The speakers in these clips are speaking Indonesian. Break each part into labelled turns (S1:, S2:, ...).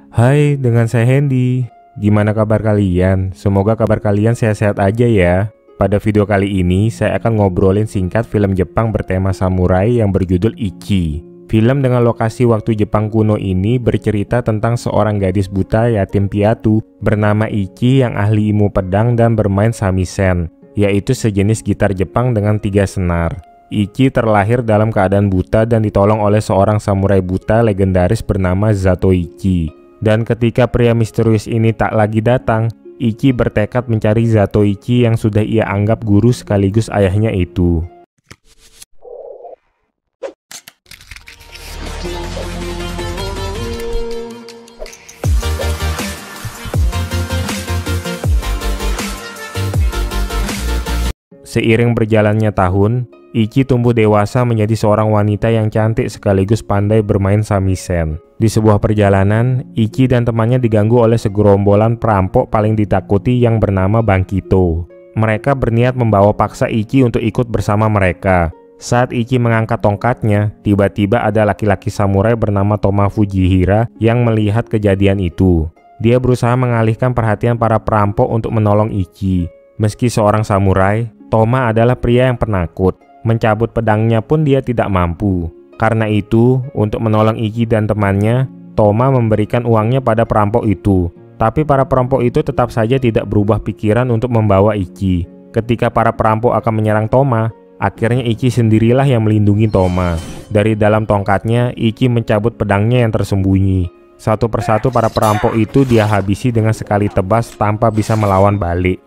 S1: Hai, dengan saya Hendy. Gimana kabar kalian? Semoga kabar kalian sehat-sehat aja ya. Pada video kali ini, saya akan ngobrolin singkat film Jepang bertema samurai yang berjudul Ichi. Film dengan lokasi waktu Jepang kuno ini bercerita tentang seorang gadis buta yatim piatu bernama Ichi yang ahli ilmu pedang dan bermain shamisen, yaitu sejenis gitar Jepang dengan 3 senar. Ichi terlahir dalam keadaan buta dan ditolong oleh seorang samurai buta legendaris bernama Zatoichi. Dan ketika pria misterius ini tak lagi datang, Ichi bertekad mencari Zatoichi yang sudah ia anggap guru sekaligus ayahnya itu. Seiring berjalannya tahun, Ichi tumbuh dewasa menjadi seorang wanita yang cantik sekaligus pandai bermain shamisen. Di sebuah perjalanan, Ichi dan temannya diganggu oleh segerombolan perampok paling ditakuti yang bernama Bankito. Mereka berniat membawa paksa Ichi untuk ikut bersama mereka. Saat Ichi mengangkat tongkatnya, tiba-tiba ada laki-laki samurai bernama Toma Fujihira yang melihat kejadian itu. Dia berusaha mengalihkan perhatian para perampok untuk menolong Ichi. Meski seorang samurai, Toma adalah pria yang penakut. Mencabut pedangnya pun dia tidak mampu. Karena itu, untuk menolong Ichi dan temannya, Toma memberikan uangnya pada perampok itu. Tapi para perampok itu tetap saja tidak berubah pikiran untuk membawa Ichi. Ketika para perampok akan menyerang Toma, akhirnya Ichi sendirilah yang melindungi Toma. Dari dalam tongkatnya, Ichi mencabut pedangnya yang tersembunyi. Satu persatu para perampok itu dia habisi dengan sekali tebas tanpa bisa melawan balik.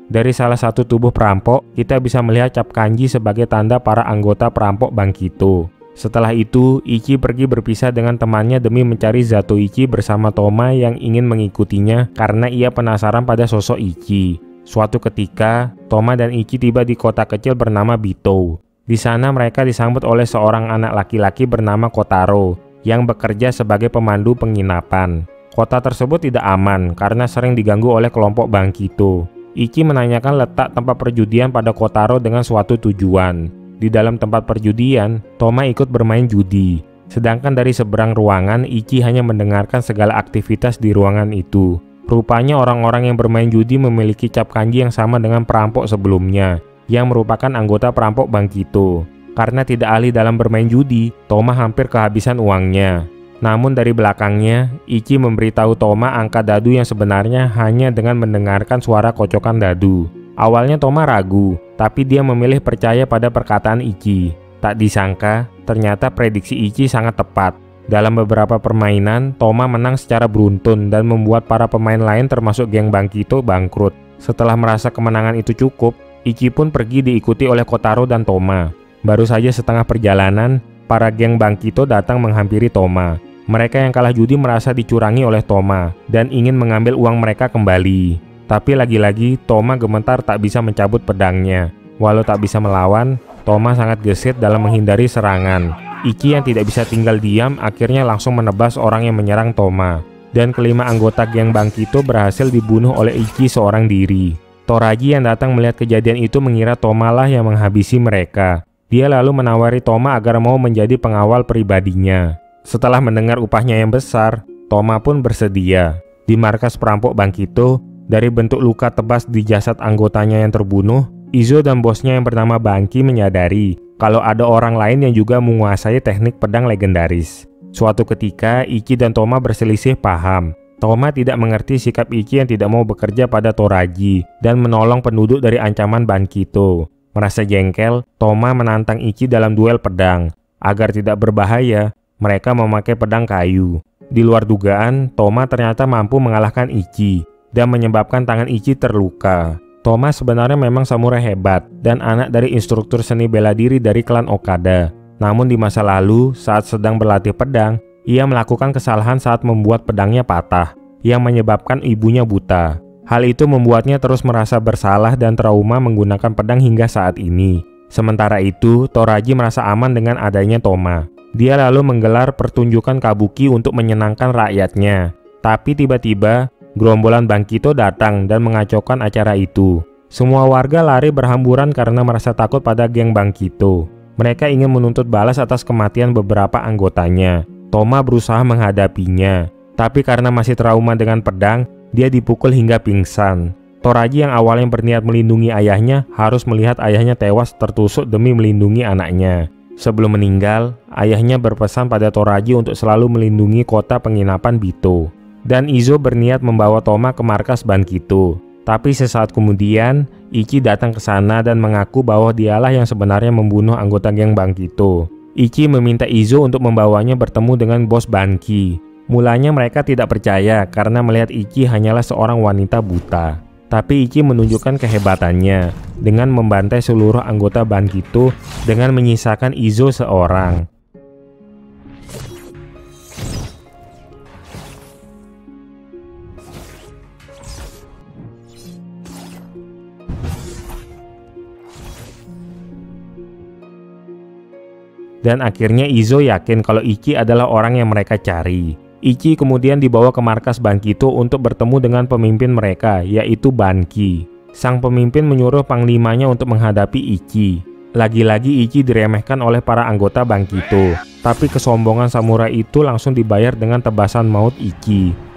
S1: Dari salah satu tubuh perampok, kita bisa melihat cap kanji sebagai tanda para anggota perampok Bankito. Setelah itu, Ichi pergi berpisah dengan temannya demi mencari Zatoichi bersama Toma yang ingin mengikutinya karena ia penasaran pada sosok Ichi. Suatu ketika, Toma dan Ichi tiba di kota kecil bernama Bito. Di sana mereka disambut oleh seorang anak laki-laki bernama Kotaro yang bekerja sebagai pemandu penginapan. Kota tersebut tidak aman karena sering diganggu oleh kelompok Bankito. Ichi menanyakan letak tempat perjudian pada Kotaro dengan suatu tujuan. Di dalam tempat perjudian, Toma ikut bermain judi. Sedangkan dari seberang ruangan, Ichi hanya mendengarkan segala aktivitas di ruangan itu. Rupanya orang-orang yang bermain judi memiliki cap kanji yang sama dengan perampok sebelumnya, yang merupakan anggota perampok Bankito. Karena tidak ahli dalam bermain judi, Toma hampir kehabisan uangnya. Namun dari belakangnya, Ichi memberitahu Toma angka dadu yang sebenarnya hanya dengan mendengarkan suara kocokan dadu. Awalnya Toma ragu, tapi dia memilih percaya pada perkataan Ichi. Tak disangka, ternyata prediksi Ichi sangat tepat. Dalam beberapa permainan, Toma menang secara beruntun dan membuat para pemain lain termasuk geng Bankito bangkrut. Setelah merasa kemenangan itu cukup, Ichi pun pergi diikuti oleh Kotaro dan Toma. Baru saja setengah perjalanan, para geng Bankito datang menghampiri Toma. Mereka yang kalah judi merasa dicurangi oleh Toma dan ingin mengambil uang mereka kembali. Tapi lagi-lagi Toma gemetar tak bisa mencabut pedangnya. Walau tak bisa melawan, Toma sangat gesit dalam menghindari serangan. Ichi yang tidak bisa tinggal diam akhirnya langsung menebas orang yang menyerang Toma. Dan kelima anggota geng Bankito berhasil dibunuh oleh Ichi seorang diri. Toraji yang datang melihat kejadian itu mengira Toma lah yang menghabisi mereka. Dia lalu menawari Toma agar mau menjadi pengawal pribadinya. Setelah mendengar upahnya yang besar, Toma pun bersedia. Di markas perampok Bankito, dari bentuk luka tebas di jasad anggotanya yang terbunuh, Izo dan bosnya yang bernama Banki menyadari kalau ada orang lain yang juga menguasai teknik pedang legendaris. Suatu ketika, Ichi dan Toma berselisih paham. Toma tidak mengerti sikap Ichi yang tidak mau bekerja pada Toraji dan menolong penduduk dari ancaman Bankito. Merasa jengkel, Toma menantang Ichi dalam duel pedang. Agar tidak berbahaya, mereka memakai pedang kayu. Di luar dugaan, Toma ternyata mampu mengalahkan Ichi dan menyebabkan tangan Ichi terluka. Toma sebenarnya memang samurai hebat dan anak dari instruktur seni bela diri dari klan Okada. Namun di masa lalu, saat sedang berlatih pedang, ia melakukan kesalahan saat membuat pedangnya patah, yang menyebabkan ibunya buta. Hal itu membuatnya terus merasa bersalah dan trauma menggunakan pedang hingga saat ini. Sementara itu, Toraji merasa aman dengan adanya Toma. Dia lalu menggelar pertunjukan kabuki untuk menyenangkan rakyatnya. Tapi tiba-tiba, gerombolan Bankito datang dan mengacaukan acara itu. Semua warga lari berhamburan karena merasa takut pada geng Bankito. Mereka ingin menuntut balas atas kematian beberapa anggotanya. Toma berusaha menghadapinya, tapi karena masih trauma dengan pedang, dia dipukul hingga pingsan. Toraji yang awalnya berniat melindungi ayahnya harus melihat ayahnya tewas tertusuk demi melindungi anaknya. Sebelum meninggal, ayahnya berpesan pada Toraji untuk selalu melindungi kota penginapan Bito. Dan Izo berniat membawa Toma ke markas Bankito. Tapi sesaat kemudian, Ichi datang ke sana dan mengaku bahwa dialah yang sebenarnya membunuh anggota geng Bankito. Ichi meminta Izo untuk membawanya bertemu dengan bos Banki. Mulanya mereka tidak percaya karena melihat Ichi hanyalah seorang wanita buta. Tapi Ichi menunjukkan kehebatannya dengan membantai seluruh anggota Bankito dengan menyisakan Izo seorang. Dan akhirnya Izo yakin kalau Ichi adalah orang yang mereka cari. Ichi kemudian dibawa ke markas Bankito untuk bertemu dengan pemimpin mereka, yaitu Banki. Sang pemimpin menyuruh panglimanya untuk menghadapi Ichi. Lagi-lagi Ichi diremehkan oleh para anggota Bankito, tapi kesombongan samurai itu langsung dibayar dengan tebasan maut Ichi.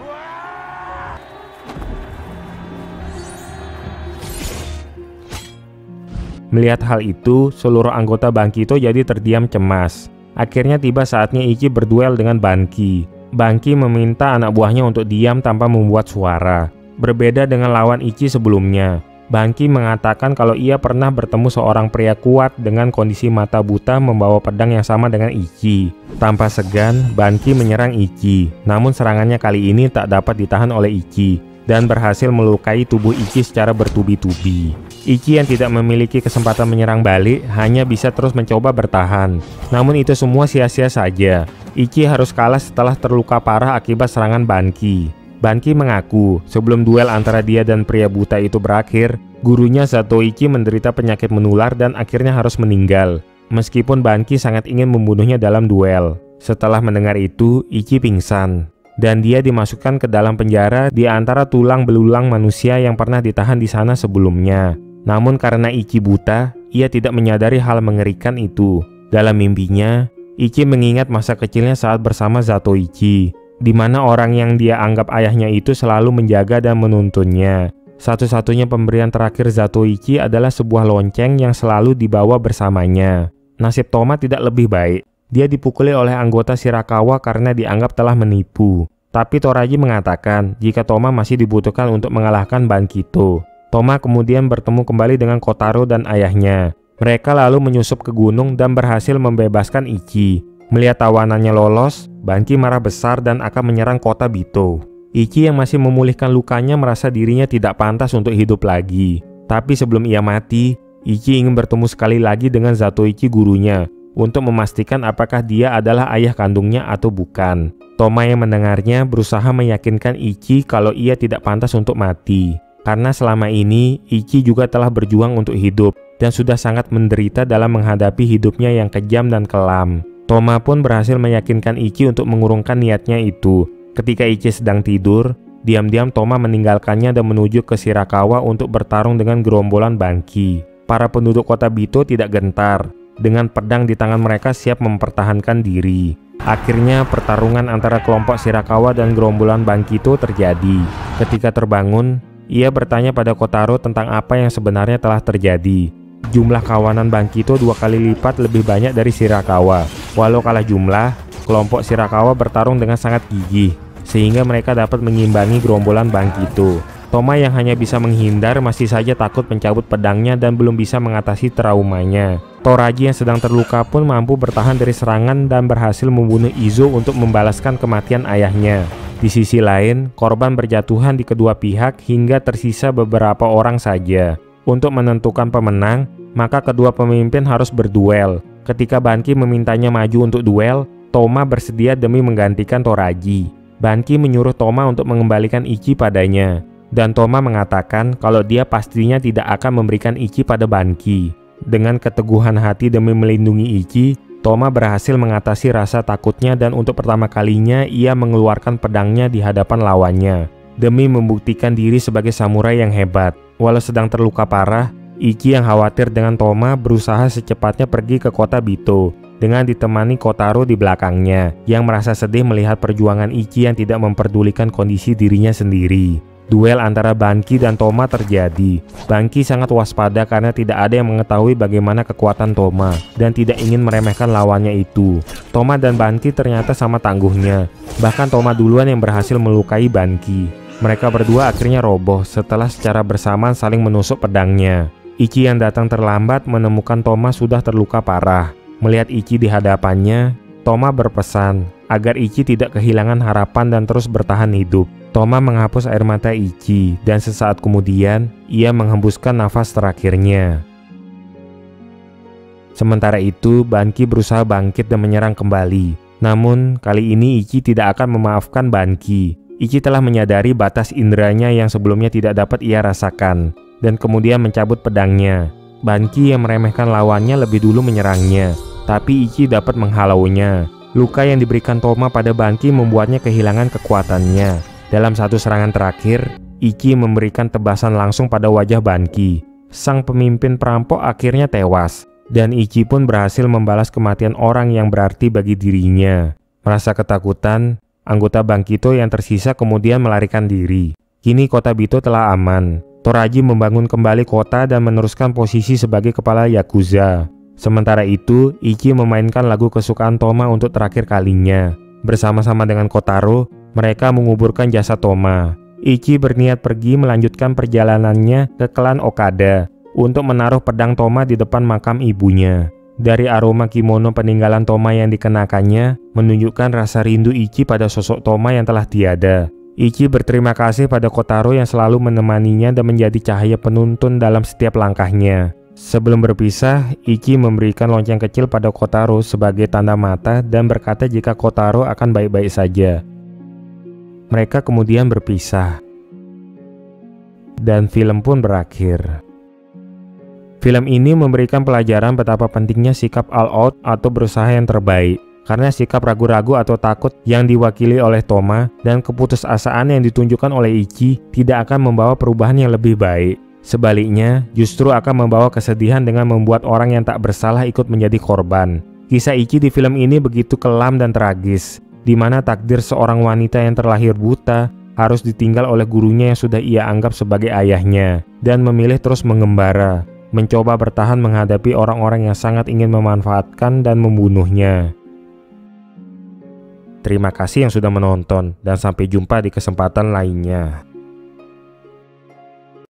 S1: Melihat hal itu, seluruh anggota Bankito jadi terdiam cemas. Akhirnya tiba saatnya Ichi berduel dengan Banki. Banki meminta anak buahnya untuk diam tanpa membuat suara. Berbeda dengan lawan Ichi sebelumnya, Banki mengatakan kalau ia pernah bertemu seorang pria kuat dengan kondisi mata buta membawa pedang yang sama dengan Ichi. Tanpa segan, Banki menyerang Ichi. Namun serangannya kali ini tak dapat ditahan oleh Ichi dan berhasil melukai tubuh Ichi secara bertubi-tubi. Ichi yang tidak memiliki kesempatan menyerang balik hanya bisa terus mencoba bertahan. Namun itu semua sia-sia saja. Ichi harus kalah setelah terluka parah akibat serangan Banki. Banki mengaku sebelum duel antara dia dan pria buta itu berakhir, gurunya Zatoichi menderita penyakit menular dan akhirnya harus meninggal. Meskipun Banki sangat ingin membunuhnya dalam duel. Setelah mendengar itu, Ichi pingsan. Dan dia dimasukkan ke dalam penjara di antara tulang belulang manusia yang pernah ditahan di sana sebelumnya. Namun karena Ichi buta, ia tidak menyadari hal mengerikan itu. Dalam mimpinya, Ichi mengingat masa kecilnya saat bersama Zatoichi, di mana orang yang dia anggap ayahnya itu selalu menjaga dan menuntunnya. Satu-satunya pemberian terakhir Zatoichi adalah sebuah lonceng yang selalu dibawa bersamanya. Nasib Toma tidak lebih baik. Dia dipukuli oleh anggota Shirakawa karena dianggap telah menipu. Tapi Toraji mengatakan jika Toma masih dibutuhkan untuk mengalahkan Bankito. Toma kemudian bertemu kembali dengan Kotaro dan ayahnya. Mereka lalu menyusup ke gunung dan berhasil membebaskan Ichi. Melihat tawanannya lolos, Banki marah besar dan akan menyerang kota Bito. Ichi yang masih memulihkan lukanya merasa dirinya tidak pantas untuk hidup lagi. Tapi sebelum ia mati, Ichi ingin bertemu sekali lagi dengan Zatoichi gurunya untuk memastikan apakah dia adalah ayah kandungnya atau bukan. Toma yang mendengarnya berusaha meyakinkan Ichi kalau ia tidak pantas untuk mati. Karena selama ini, Ichi juga telah berjuang untuk hidup dan sudah sangat menderita dalam menghadapi hidupnya yang kejam dan kelam. Toma pun berhasil meyakinkan Ichi untuk mengurungkan niatnya itu. Ketika Ichi sedang tidur, diam-diam Toma meninggalkannya dan menuju ke Shirakawa untuk bertarung dengan gerombolan Banki. Para penduduk kota Bito tidak gentar. Dengan pedang di tangan mereka siap mempertahankan diri. Akhirnya pertarungan antara kelompok Shirakawa dan gerombolan Bankito terjadi. Ketika terbangun, ia bertanya pada Kotaro tentang apa yang sebenarnya telah terjadi. Jumlah kawanan Bankito 2 kali lipat lebih banyak dari Shirakawa. Walau kalah jumlah, kelompok Shirakawa bertarung dengan sangat gigih, sehingga mereka dapat mengimbangi gerombolan Bankito. Toma yang hanya bisa menghindar masih saja takut mencabut pedangnya dan belum bisa mengatasi traumanya. Toraji yang sedang terluka pun mampu bertahan dari serangan dan berhasil membunuh Izo untuk membalaskan kematian ayahnya. Di sisi lain, korban berjatuhan di kedua pihak hingga tersisa beberapa orang saja. Untuk menentukan pemenang, maka kedua pemimpin harus berduel. Ketika Banki memintanya maju untuk duel, Toma bersedia demi menggantikan Toraji. Banki menyuruh Toma untuk mengembalikan Ichi padanya. Dan Toma mengatakan kalau dia pastinya tidak akan memberikan Ichi pada Banki. Dengan keteguhan hati demi melindungi Ichi, Toma berhasil mengatasi rasa takutnya dan untuk pertama kalinya ia mengeluarkan pedangnya di hadapan lawannya. Demi membuktikan diri sebagai samurai yang hebat. Walau sedang terluka parah, Ichi yang khawatir dengan Toma berusaha secepatnya pergi ke kota Bito dengan ditemani Kotaro di belakangnya yang merasa sedih melihat perjuangan Ichi yang tidak memperdulikan kondisi dirinya sendiri. Duel antara Banki dan Toma terjadi. Banki sangat waspada karena tidak ada yang mengetahui bagaimana kekuatan Toma dan tidak ingin meremehkan lawannya itu. Toma dan Banki ternyata sama tangguhnya. Bahkan Toma duluan yang berhasil melukai Banki. Mereka berdua akhirnya roboh setelah secara bersamaan saling menusuk pedangnya. Ichi yang datang terlambat menemukan Toma sudah terluka parah. Melihat Ichi di hadapannya, Toma berpesan agar Ichi tidak kehilangan harapan dan terus bertahan hidup. Toma menghapus air mata Ichi dan sesaat kemudian ia menghembuskan nafas terakhirnya. Sementara itu, Banki berusaha bangkit dan menyerang kembali. Namun, kali ini Ichi tidak akan memaafkan Banki. Ichi telah menyadari batas inderanya yang sebelumnya tidak dapat ia rasakan dan kemudian mencabut pedangnya. Banki yang meremehkan lawannya lebih dulu menyerangnya, tapi Ichi dapat menghalaunya. Luka yang diberikan Toma pada Banki membuatnya kehilangan kekuatannya. Dalam satu serangan terakhir, Ichi memberikan tebasan langsung pada wajah Banki. Sang pemimpin perampok akhirnya tewas, dan Ichi pun berhasil membalas kematian orang yang berarti bagi dirinya. Merasa ketakutan, anggota Bankito yang tersisa kemudian melarikan diri. Kini kota Bito telah aman. Toraji membangun kembali kota dan meneruskan posisi sebagai kepala Yakuza. Sementara itu, Ichi memainkan lagu kesukaan Toma untuk terakhir kalinya. Bersama-sama dengan Kotaro, mereka menguburkan jasad Toma. Ichi berniat pergi melanjutkan perjalanannya ke klan Okada untuk menaruh pedang Toma di depan makam ibunya. Dari aroma kimono peninggalan Toma yang dikenakannya, menunjukkan rasa rindu Ichi pada sosok Toma yang telah tiada. Ichi berterima kasih pada Kotaro yang selalu menemaninya dan menjadi cahaya penuntun dalam setiap langkahnya. Sebelum berpisah, Ichi memberikan lonceng kecil pada Kotaro sebagai tanda mata dan berkata jika Kotaro akan baik-baik saja. Mereka kemudian berpisah. Dan film pun berakhir. Film ini memberikan pelajaran betapa pentingnya sikap all out atau berusaha yang terbaik. Karena sikap ragu-ragu atau takut yang diwakili oleh Toma dan keputusasaan yang ditunjukkan oleh Ichi tidak akan membawa perubahan yang lebih baik. Sebaliknya, justru akan membawa kesedihan dengan membuat orang yang tak bersalah ikut menjadi korban. Kisah Ichi di film ini begitu kelam dan tragis, di mana takdir seorang wanita yang terlahir buta harus ditinggal oleh gurunya yang sudah ia anggap sebagai ayahnya, dan memilih terus mengembara, mencoba bertahan menghadapi orang-orang yang sangat ingin memanfaatkan dan membunuhnya. Terima kasih yang sudah menonton dan sampai jumpa di kesempatan lainnya.